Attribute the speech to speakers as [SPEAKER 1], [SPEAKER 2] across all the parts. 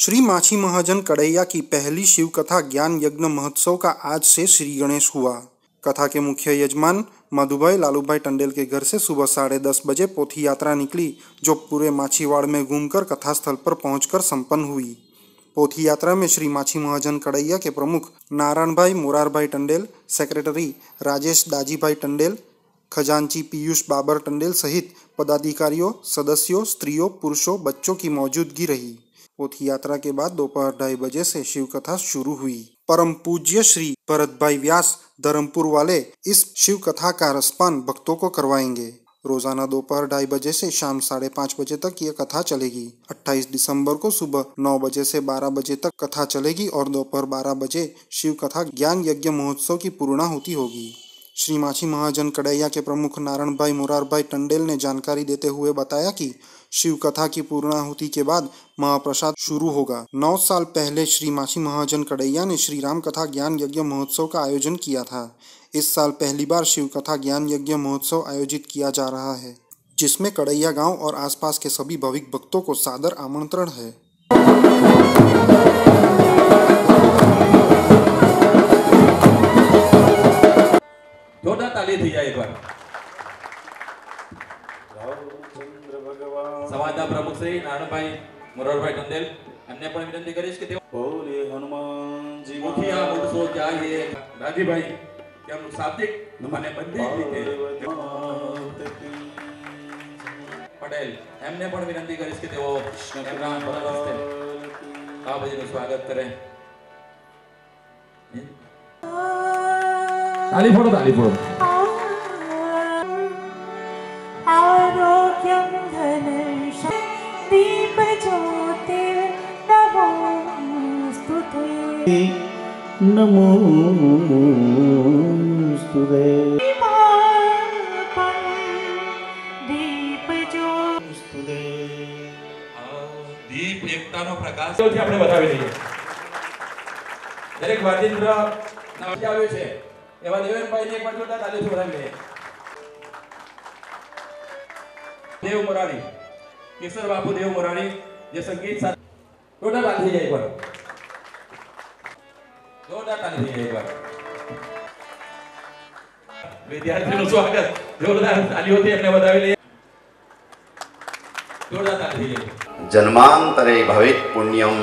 [SPEAKER 1] श्री माछी महाजन कड़ैया की पहली शिव कथा ज्ञान यज्ञ महोत्सव का आज से श्री गणेश हुआ। कथा के मुख्य यजमान मधुभाई लालूभाई टंडेल के घर से सुबह 10:30 बजे पोथी यात्रा निकली, जो पूरे माछीवाड़ में घूमकर कथास्थल पर पहुंचकर संपन्न हुई। पोथी यात्रा में श्री माछी महाजन कड़ैया के प्रमुख नारायण भाई मोरारभाई टंडेल, सेक्रेटरी राजेश दाजीभाई टंडेल, खजांची पीयूष बाबर टंडेल सहित पदाधिकारियों, सदस्यों, स्त्रियों, पुरुषों, बच्चों की मौजूदगी रही। पोथी यात्रा के बाद दोपहर 2:30 बजे से शिव कथा शुरू हुई। परम पूज्य श्री भरतभाई व्यास धर्मपुर वाले इस शिव कथा का रसपान भक्तों को करवाएंगे। रोजाना दोपहर 2:30 बजे से शाम 5:30 बजे तक यह कथा चलेगी। 28 दिसंबर को सुबह 9 बजे से 12 बजे तक कथा चलेगी और दोपहर 12 बजे शिव कथा ज्ञान यज्ञ महोत्सव की पूर्णाहुति होगी। श्री माछी महाजन कड़ैया के प्रमुख नारायण भाई मोरारभाई टंडेल ने जानकारी देते हुए बताया कि शिव कथा की पूर्णाहुति के बाद महाप्रसाद शुरू होगा। 9 साल पहले श्री माछी महाजन कड़ैया ने श्री राम कथा ज्ञान यज्ञ महोत्सव का आयोजन किया था। इस साल पहली बार शिव कथा ज्ञान यज्ञ महोत्सव आयोजित किया जा रहा है, जिसमें कड़ैया गांव और आसपास के सभी भाविक भक्तों को सादर आमंत्रण है।
[SPEAKER 2] ताली थी जाए एक बार। समाजના પ્રમુખ શ્રી નારાયણભાઈ મોરારભાઈ ટંડેલ અમને પણ વિનંતી કરીશ કે તેઓ બોલે હનુમાનજી મુખિયા મુખસો ચાહીએ રાજીભાઈ કે हम શાબ્દિક અને બધી રીતે પટેલ એમને પણ વિનંતી કરીશ કે તેઓ એમના હસ્તે બાબાજીનું સ્વાગત કરે। તાલી ફોડો, તાલી ફોડો।
[SPEAKER 3] नमोस्तुते
[SPEAKER 2] दीप एकताનો પ્રકાશ થી આપણે બતાવી દઈએ। દરેક વાજિંદ્ર નામ આવ્યો છે એવા દેવેનભાઈ ને એક વાર જોતા તાલીથી બતાવી દઈએ। देव मुरारी, केसर बापू देव मुरारी जे संगीत साथ जोरदार ताली जाए एक बार, जोरदार ताली जाए एक बार। विद्यार्थियों स्वागत, जोरदार ताली होती है, हमने बतावी लिए, जोरदार ताली जाए।
[SPEAKER 3] जन्मांतरे भवेत् पुण्यम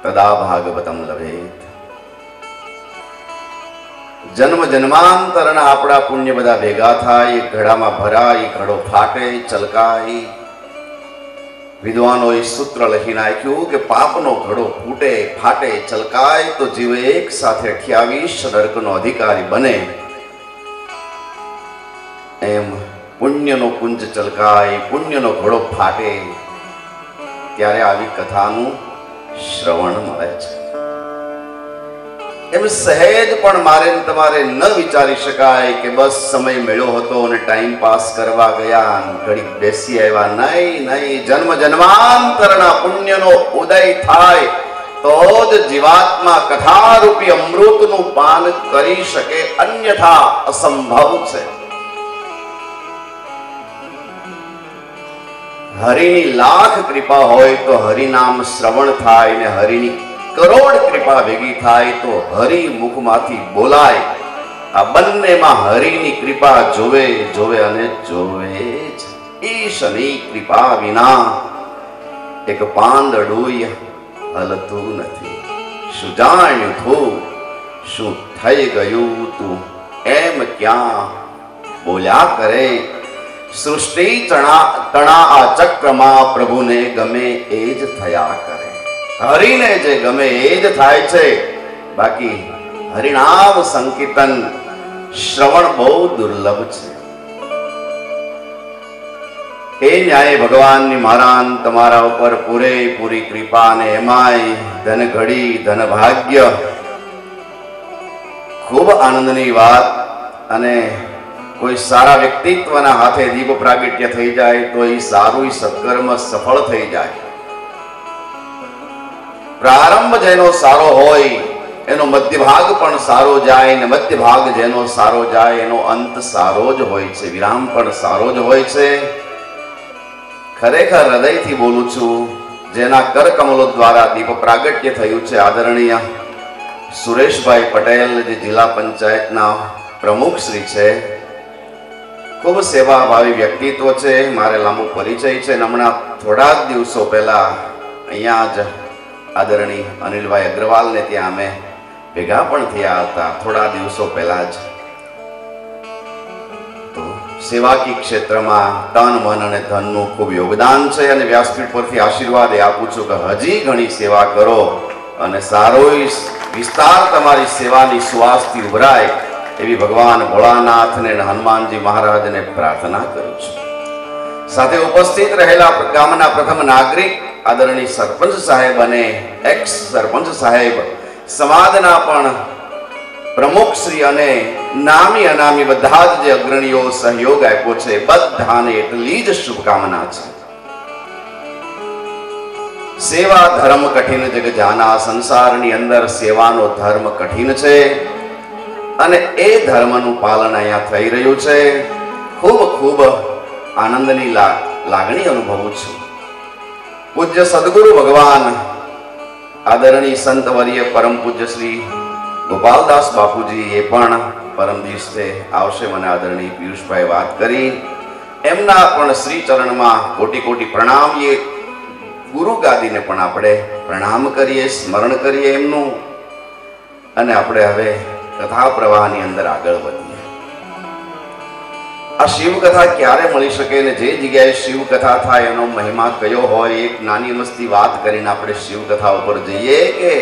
[SPEAKER 3] तदा भागवतम लभेत। जन्म जन्मांतरना आपड़ा पुण्य बधा भेगा थाय, घड़ामां भराय, घड़ो फाटे चलकाय। विद्वानों सूत्र लखी नाख्युं के पापनो घड़ो फूटे फाटे चलकाय तो जीव एक साथे 28 नरकनो अधिकारी बने। एम पुण्यनो कुंज चलकाय, पुण्यनो घड़ो फाटे, त्यारे आवी कथानुं श्रवण मळे छे। एम सहज पण मारे तमारे न विचारी शकाय के बस समय मेळो हतो ने टाइम पास करवा गया घड़ी बेसी आव्या। नहीं नहीं, जन्म जन्मांतरना पुण्यनो उदय थाय तो ज जीवात्मा कथारूपी अमृतनु पान करी शके, अन्यथा असंभव छे। हरिनी लाख कृपा होय तो हरि नाम श्रवण थाय ने हरिनी करोड़ कृपा भेगी थाय तो हरि मुखमाथी बोलाय। आ बन्ने में हरिनी कृपा जोवे जोवे अने जोवे ज। ईशनी कृपा विना एक પાંદડું હલતું નથી। શું જાણ્યું થું, શું થઈ ગયું તું, એમ ક્યાં બોલ્યા કરે। સૃષ્ટિ તણા આ ચક્રમાં પ્રભુને ગમે એ જ થયા કરે। हरिने जे गमे एज थाय छे, बाकी हरिनाम संकीर्तन श्रवण बहुत दुर्लभ छे। ए न्याय भगवान नी महाराज तमारा ऊपर पूरेपूरी कृपा ने एमाय धन घड़ी धन भाग्य। खूब आनंदनी बात अने कोई सारा व्यक्तित्वना हाथे दीप प्रागट्य थई जाय तो ई सारू सत्कर्म सफल थई जाय। प्रारंभ जेनो सारो होय एनो मध्य भाग पण सारो जाय ने मध्य भाग जेनो सारो जाय एनो अंत सारो ज होय छे। विराम पण सारो ज होय छे। खरेखर हृदय थी बोलू छू, જેના કરકમલો દ્વારા દીપ પ્રાગટ્ય થયું છે આદરણીય સુરેશભાઈ પટેલ, જે જિલ્લા પંચાયતના પ્રમુખ શ્રી છે. ખૂબ સેવાભાવી વ્યક્તિત્વ છે. મારે લાંબુ પરિચય છે. હમણાં થોડા જ દિવસો પહેલા અહીંયા જ આદરણીય અનિલભાઈ અગ્રવાલને ત્યાં અમે ભેગા પણ થયા હતા, થોડા દિવસો પહેલા જ. તો સેવાકી ક્ષેત્રમાં તન, મન અને ધનનું ખૂબ યોગદાન છે અને વ્યાસપીઠ પરથી આશીર્વાદ આપું છું કે હજી ઘણી સેવા કરો અને સારો વિસ્તાર તમારી સેવાની સુવાસથી ઉભરાય એવી ભગવાન ભોળાનાથને અને હનુમાનજી મહારાજને પ્રાર્થના કરું છું. સાથે ઉપસ્થિત રહેલા ગામના પ્રથમ નાગરિક આદરણીય સરપંચ સાહેબ અને એક્સ સરપંચ સાહેબ, સમાજના પણ પ્રમુખ શ્રી અને નામી અનામી બધા જ જે અગ્રણીઓ સહયોગ આપ્યો છે, બધાને એટલી જ શુભકામના છે. સેવા ધર્મ કઠિન જગ જાના. સંસારની અંદર સેવાનો ધર્મ કઠિન છે અને એ ધર્મનું પાલન અહીંયા થઈ રહ્યું છે. ખૂબ ખૂબ આનંદની લાગણી અનુભવું છું. પૂજ્ય સદગુરુ ભગવાન આદરણીય સંત વર્ય પરમ પૂજ્ય શ્રી ગોપાલદાસ બાપુજી એ પણ પરમ દિવસે આવશે. મને આદરણીય પિયુષભાઈ વાત કરી, એમના પણ શ્રી ચરણમાં કોટી કોટી પ્રણામ. એ ગુરુ ગાદીને પણ આપણે પ્રણામ કરીએ, સ્મરણ કરીએ એમનું, અને આપણે હવે કથા પ્રવાહની અંદર આગળ વધીએ. આ શિવ કથા ક્યારે મળી શકે ને જે જગ્યાએ શિવ કથા થાય એનો મહિમા કયો હોય, એક નાની મસ્તી વાત કરીને આપણે શિવ કથા ઉપર જઈએ. કે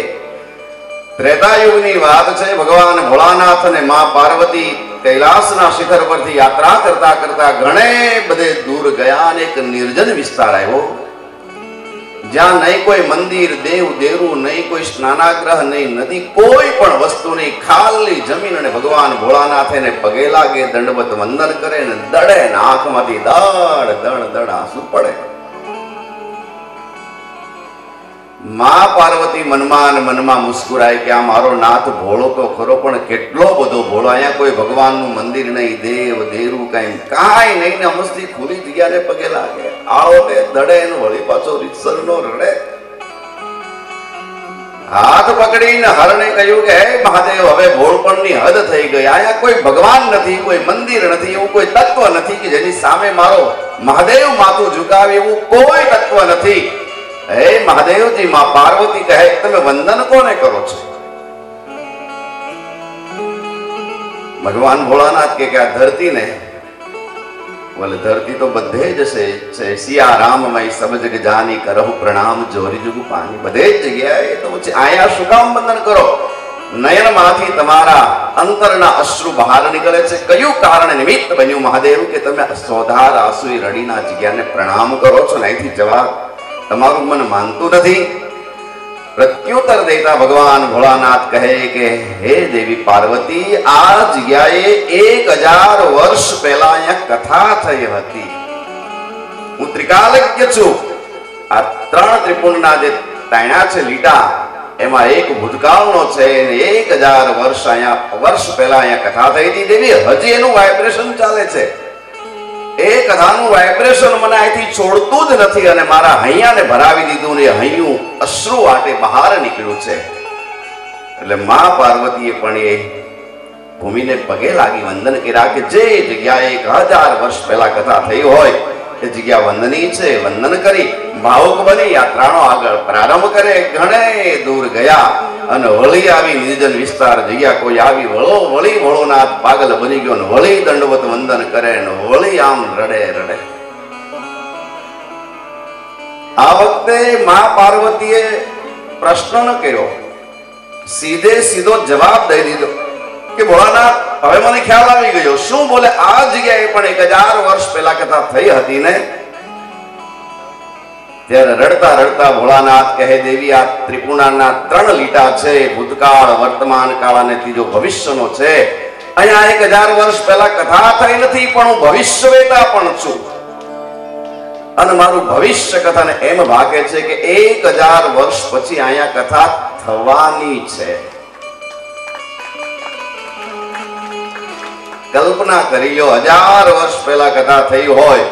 [SPEAKER 3] ત્રેતાયુગની વાત છે. ભગવાન ભોળાનાથ અને મા પાર્વતી કૈલાસના શિખર પરથી યાત્રા કરતા કરતા ઘણે બધે દૂર ગયા અને એક નિર્જન વિસ્તાર આવ્યો, જ્યાં નહીં કોઈ મંદિર, દેવ દેરું, નહીં કોઈ સ્નાનાગ્રહ, નહીં નદી, કોઈ પણ વસ્તુ નહીં, ખાલી જમીન. અને ભગવાન ભોળાનાથ એને પગે લાગે, દંડવત વંદન કરે ને દડે ને આંખમાંથી દડ દડ દડ આંસુ પડે. મા પાર્વતી મનમાં મનમાં મુસ્કુરાય કે આ મારો નાથ ભોળો તો ખરો, પણ કેટલો બધો ભોળો. અહીંયા કોઈ ભગવાનનું મંદિર નહીં, દેવ દેરું કાંઈ નહીં ને અમસ્તી ખુલ્લી જગ્યાને પગે લાગે, આવો ને દડે ને વળી પાછો રીતસરનો રડે. હાથ પકડીને હરણે કહ્યું કે હે મહાદેવ, હવે ભોળપણની હદ થઈ ગઈ. અહીંયા કોઈ ભગવાન નથી, કોઈ મંદિર નથી, એવું કોઈ તત્વ નથી કે જેની સામે મારો મહાદેવ માથું ઝુકાવે એવું કોઈ તત્વ નથી. હે મહાદેવજી, માં પાર્વતી કહે તમે વંદન કોને કરો છો? ભગવાન ભોળાનાથ કે આ ધરતી ને, બોલે ધરતી તો બધે જ છે. સિયા રામમય સબ જગ જાની કરહુ પ્રણામ, જોરી જુગુ પાણી. બધે જ જગ્યાએ તો છે. આયા શું કામ વંદન કરો? નયનમાંથી તમારા અંતરના અશ્રુ બહાર નીકળે છે. કયું કારણ નિમિત્ત બન્યું મહાદેવ કે તમે સોધાર આંસુએ રડીના જગ્યાને પ્રણામ કરો છો? અહીંથી જવાબ તમારું મન માનતું નથી. પ્રત્યુત્તર દેતા ભગવાન ભોળાનાથ કહે કે હે દેવી પાર્વતી, આ જગ્યાએ 1000 વર્ષ પહેલા અહીંયા કથા થઈ હતી. હું ત્રિકાલજ્ઞ છું. આ 3 ત્રિપુંડના જે તાણ્યા છે લીટા, એમાં એક ભૂતકાળનો છે અને 1000 વર્ષ પહેલા અહીંયા કથા થઈ હતી. દેવી હજી એનું વાઇબ્રેશન ચાલે છે. એ કથાનું વાઇબ્રેશન મને અહીંથી છોડતું જ નથી અને મારા હૈયાને ભરાવી દીધું ને હૈયું અશ્રુ વાટે બહાર નીકળ્યું છે. એટલે મા પાર્વતીએ પણ એ ભૂમિને પગે લાગી વંદન કર્યા કે જે જગ્યાએ 1000 વર્ષ પહેલા કથા થઈ હોય એ જગ્યા વંદનીય છે. વંદન કરી ભાવુક બની યાત્રાનો આગળ પ્રારંભ કરે. ઘણે દૂર ગયા અને વળી આવી નિર્જન વિસ્તાર જગ્યા. કોઈ આવી વળી ભોળોનાથ પાગલ બની ગયો ને વળી દંડવત વંદન કરે ને વળી આમ રડે રડે. આ વખતે મા પાર્વતીએ પ્રશ્ન ન કર્યો, સીધો જવાબ દઈ દીધો કે ભોળાનાથ હવે મને ખ્યાલ આવી ગયો. શું બોલે? આ જગ્યાએ પણ 1000 વર્ષ પહેલા કથા થઈ હતી ને? ત્યારે રડતા રડતા ભોળાનાથ કહે દેવી આ ત્રિપુરાના 3 લીટા છે, ભૂતકાળ, વર્તમાન કાળ અને ત્રીજો ભવિષ્યનો છે. અહીંયા 1000 વર્ષ પહેલા કથા થઈ નથી, પણ હું ભવિષ્યવેતા પણ છું અને મારું ભવિષ્ય કથાને એમ ભાગે છે કે 1000 વર્ષ પછી અહીંયા કથા થવાની છે. કલ્પના કરી લો, 1000 વર્ષ પહેલા કથા થઈ હોય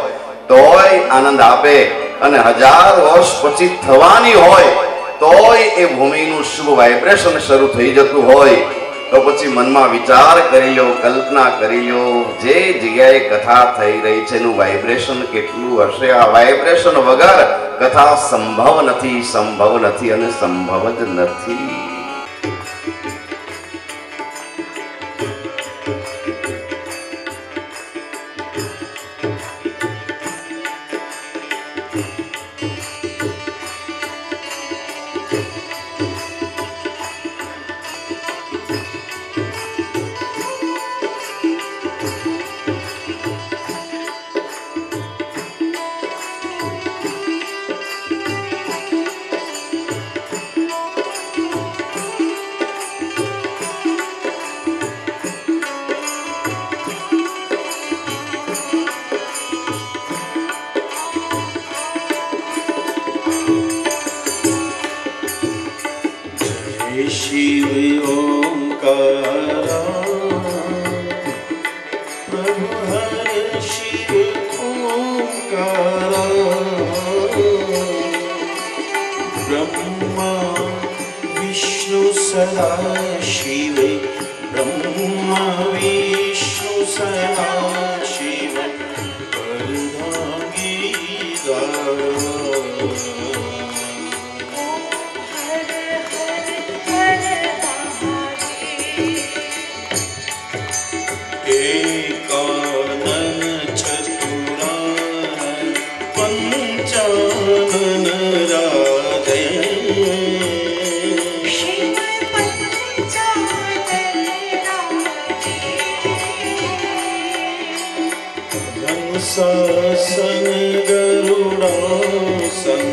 [SPEAKER 3] તોય આનંદ આપે અને 1000 વર્ષ પછી થવાની હોય તોય એ ભૂમિનું શુભ વાઇબ્રેશન શરૂ થઈ જતું હોય તો પછી મનમાં વિચાર કરી લો, કલ્પના કરી લો, જે જગ્યાએ કથા થઈ રહી છે એનું વાઇબ્રેશન કેટલું હશે. આ વાઇબ્રેશન વગર કથા સંભવ નથી અને સંભવ જ નથી.
[SPEAKER 4] शिव ओंकारा प्रभु हर शिव ओंकारा ब्रह्मा विष्णु सदा शिव ब्रह्मा विष्णु सदा शिव परधागी सन गरुड़ासन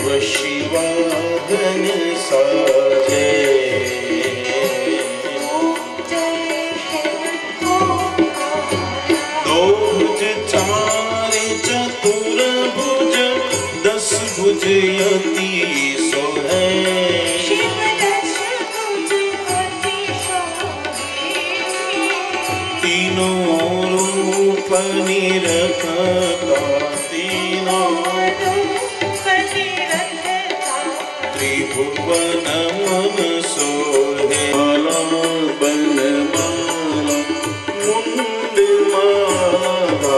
[SPEAKER 4] वशिवाहन साजे दो भुज चार चतुर्भुज 10 भुज यति सोहे निरखता तीनों त्रिभुवन मन सोहे माला बन माला मुंड माधारी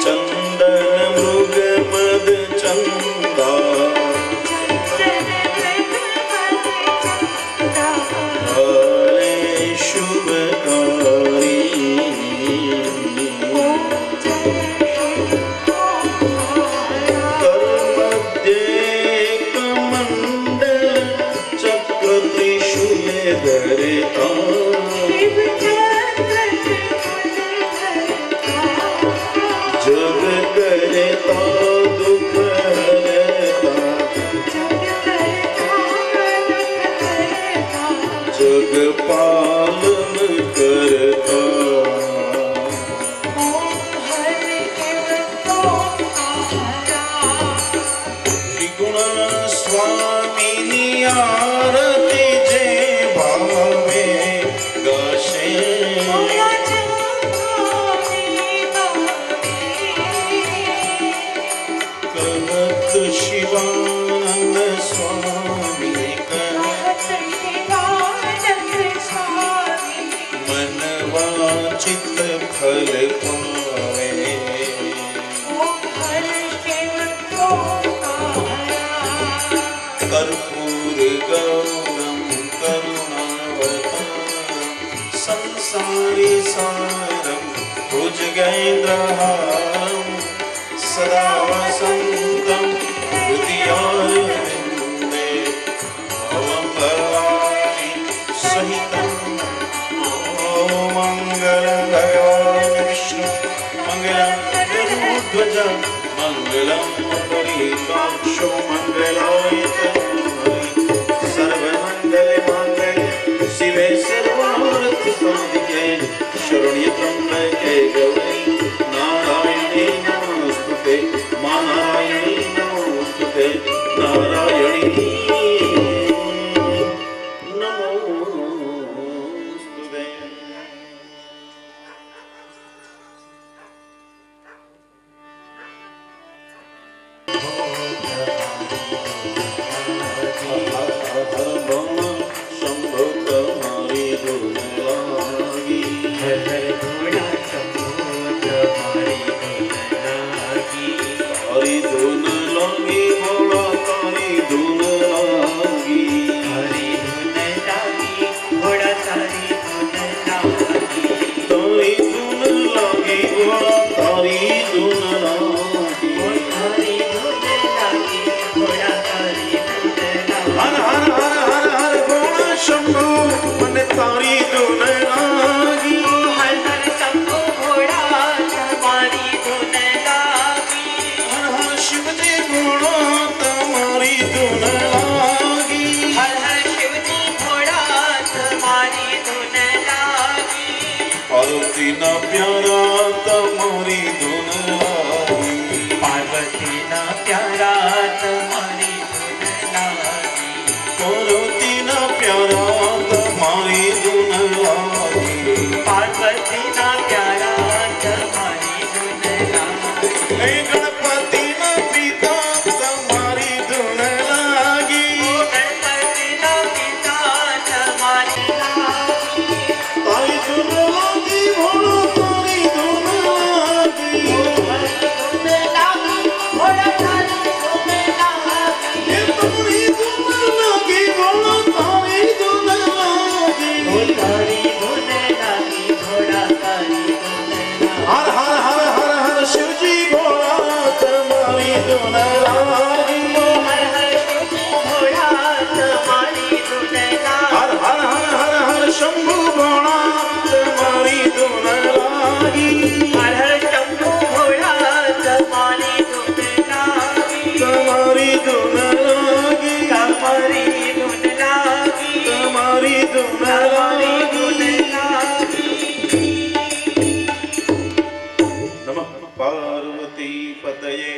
[SPEAKER 4] चंदन मृग मद चंदा शिवानंद स्वामी मनवांचित फल पावे कर्पूर गौरम करुणावतारम संसारी सारम भुजगेन्द्रहारम सदा वसंतम हृदयारविंदे भवं भवानी सहितं ॐ मंगलं भगवान् विष्णु मंगलं गरुड़ध्वज मंगलं पुंडरीकाक्षो मंगलायतनो सर्वमंगल मांगल्ये शिवे सर्वार्थ साधिके शरण्ये त्र्यंबके गौरी नारायणे नमोस्तुते नारायणे पार्वती ना प्यारा तमारी धुन लागी,
[SPEAKER 5] पार्वती ना प्यारा तुम्हारी धुन लागी,
[SPEAKER 4] पार्वती ना प्यारा तमारी धुन लागी,
[SPEAKER 5] पार्वती ना प्यारा तुम्हारी धुन लागी,
[SPEAKER 4] हे गणपति ना पिता तमारी धुन लागी,
[SPEAKER 5] गणपति ना पिता तुम्हारी लागी,
[SPEAKER 4] तारी धुन लागी भोला तारी धुन लागी,
[SPEAKER 5] धुन लागी भोला तारी धुन लागी,
[SPEAKER 4] हे तारी धुन लागी भोला तारी धुन लागी।
[SPEAKER 5] तारी धुन लागी भोला तारी धुन लागी,
[SPEAKER 4] हर हर हर हर हर शिव जी भोला तुम्हारी धुन लागी,
[SPEAKER 5] हर हर शिव भोला तुम्हारी धुन लागी,
[SPEAKER 4] हर हर हर हर हर शंभु भोला तुम्हारी धुन लागी,
[SPEAKER 5] हर हर शंभु भोला तुम्हारी धुन लागी,
[SPEAKER 4] तुम्हारी धुन लागी,
[SPEAKER 5] तुम्हारी धुन लागी,
[SPEAKER 4] तुम्हारी धुन
[SPEAKER 5] तुम्हारी धुन
[SPEAKER 4] लागी।
[SPEAKER 5] लागी।
[SPEAKER 4] नमः पार्वती पतये